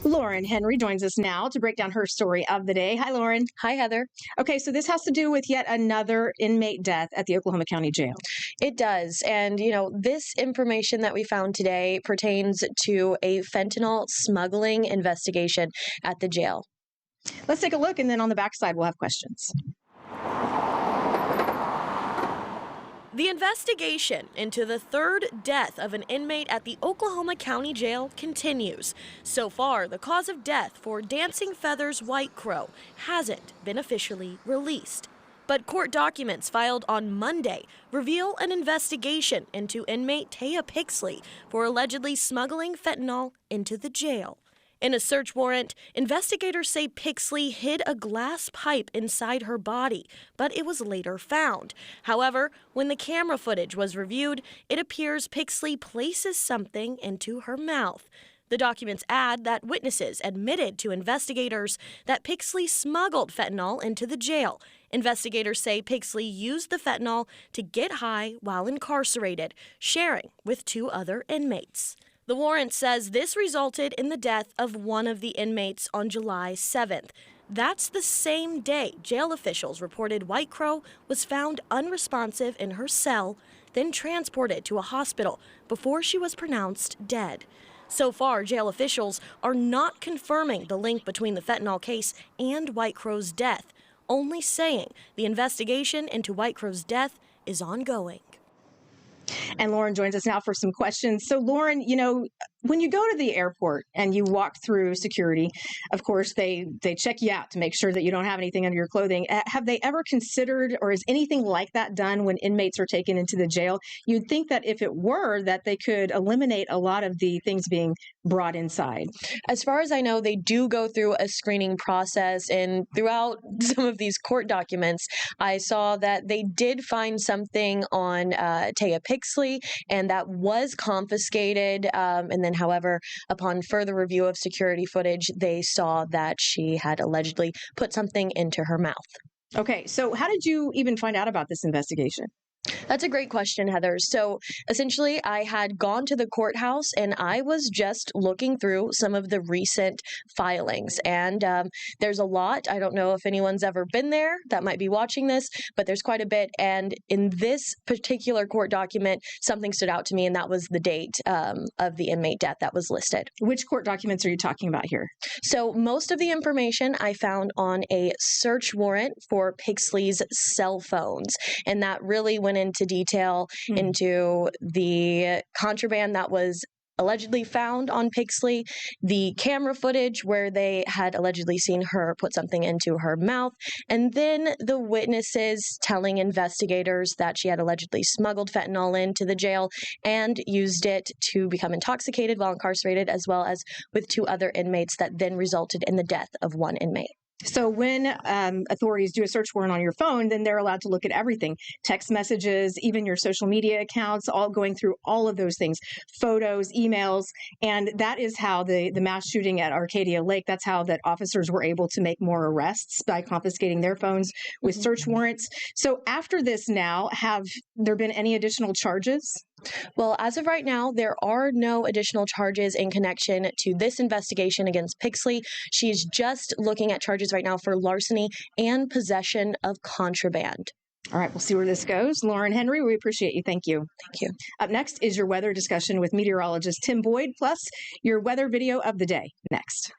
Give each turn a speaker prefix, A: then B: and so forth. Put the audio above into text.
A: Lauren Henry joins us now to break down her story of the day. Hi, Lauren.
B: Hi, Heather.
A: Okay, so this has to do with yet another inmate death at the Oklahoma County Jail.
B: It does. And, this information that we found today pertains to a fentanyl smuggling investigation at the jail.
A: Let's take a look, and then on the backside, we'll have questions.
C: The investigation into the third death of an inmate at the Oklahoma County Jail continues. So far, the cause of death for Dancing Feathers White Crow hasn't been officially released. But court documents filed on Monday reveal an investigation into inmate Taya Pixley for allegedly smuggling fentanyl into the jail. In a search warrant, investigators say Pixley hid a glass pipe inside her body, but it was later found. However, when the camera footage was reviewed, it appears Pixley places something into her mouth. The documents add that witnesses admitted to investigators that Pixley smuggled fentanyl into the jail. Investigators say Pixley used the fentanyl to get high while incarcerated, sharing with 2 other inmates. The warrant says this resulted in the death of one of the inmates on July 7th. That's the same day jail officials reported White Crow was found unresponsive in her cell, then transported to a hospital before she was pronounced dead. So far, jail officials are not confirming the link between the fentanyl case and White Crow's death, only saying the investigation into White Crow's death is ongoing.
A: And Lauren joins us now for some questions. So, Lauren, when you go to the airport and you walk through security, of course, they check you out to make sure that you don't have anything under your clothing. Have they ever considered, or is anything like that done when inmates are taken into the jail? You'd think that if it were, that they could eliminate a lot of the things being brought inside.
B: As far as I know, they do go through a screening process, and throughout some of these court documents, I saw that they did find something on Taya Pixley, and that was confiscated. And then, however, upon further review of security footage, they saw that she had allegedly put something into her mouth.
A: Okay, so how did you even find out about this investigation?
B: That's a great question, Heather. So essentially, I had gone to the courthouse and I was just looking through some of the recent filings. And there's a lot. I don't know if anyone's ever been there that might be watching this, but there's quite a bit. And in this particular court document, something stood out to me, and that was the date of the inmate death that was listed.
A: Which court documents are you talking about here?
B: So most of the information I found on a search warrant for Pixley's cell phones. And that really went into detail into the contraband that was allegedly found on Pixley, the camera footage where they had allegedly seen her put something into her mouth, and then the witnesses telling investigators that she had allegedly smuggled fentanyl into the jail and used it to become intoxicated while incarcerated, as well as with 2 other inmates that then resulted in the death of one inmate.
A: So when authorities do a search warrant on your phone, then they're allowed to look at everything, text messages, even your social media accounts, all going through all of those things, photos, emails. And that is how the mass shooting at Arcadia Lake, that's how that officers were able to make more arrests, by confiscating their phones with search warrants. So after this now, have there been any additional charges?
B: Well, as of right now, there are no additional charges in connection to this investigation against Pixley. She's just looking at charges right now for larceny and possession of contraband.
A: All right, we'll see where this goes. Lauren Henry, we appreciate you. Thank you.
B: Thank you.
A: Up next is your weather discussion with meteorologist Tim Boyd, plus your weather video of the day. Next.